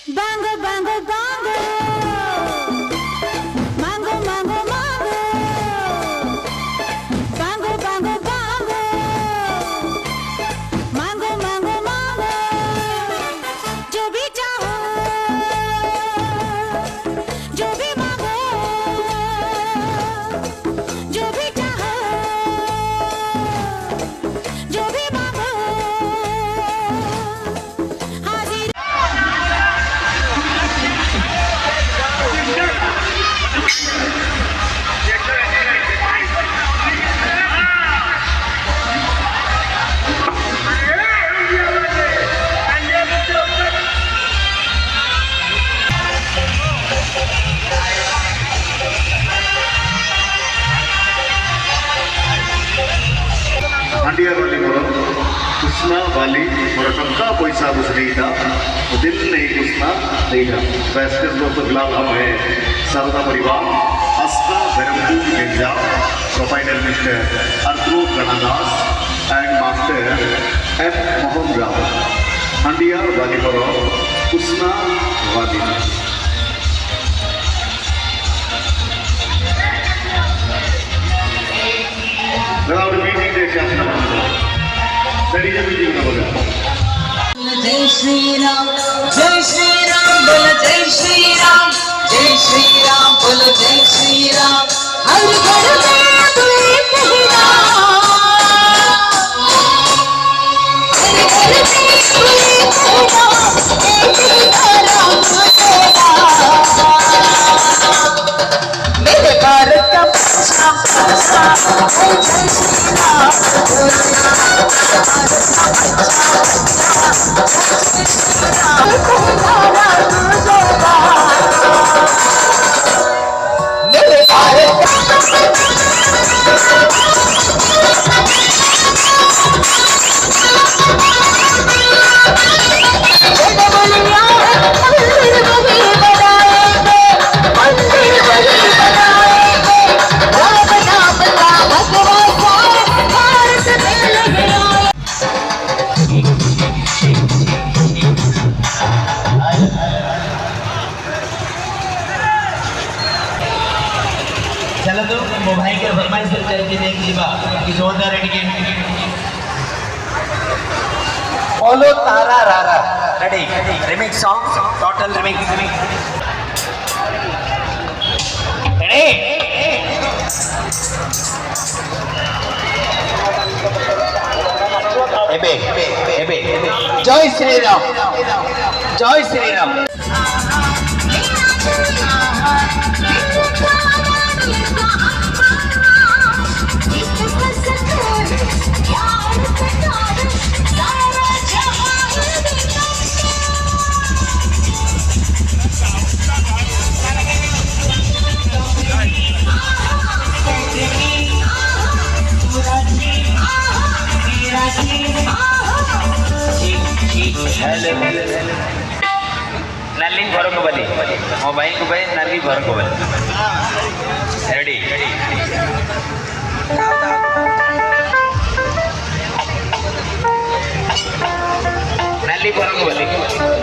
Bango, bango, bango. Mango, mango, mango. Bango, bango, bango. Mango, mango, mango. जो भी चाहो, जो भी मांगो, जो भी चाहो, जो भी मांगो, हाजिर। हंडिया वाली मोर कुसना वाली मोर टंका पैसा कुछ नहीं था दिल नहीं कुसना नहीं था वैसे दोस्तों गुलाब हम है शारदा परिवार अस्का बेरमपुर गेंजा प्रोपाइटर मिस्टर अर्द्रो गणदास and master F Mohan Rao हंडिया वाली मोर कुसना वाली मीटिंग देखा जय श्री राम बोलो जय श्री राम बोलो जय श्री राम हर घर में अब एक ही नाम हर घर में एक ही नाम मेरे भारत का जय श्री राम चलो तो मोबाइल के फरमाइश करके देख लीबा कि जोरदार रेडी बोलो तारा रारा ready remix song total remix ready एबे जय श्री राम जय श्री राम नली भर को बली मोबाइल को बे नली भर को बली रेडी नली भर को बली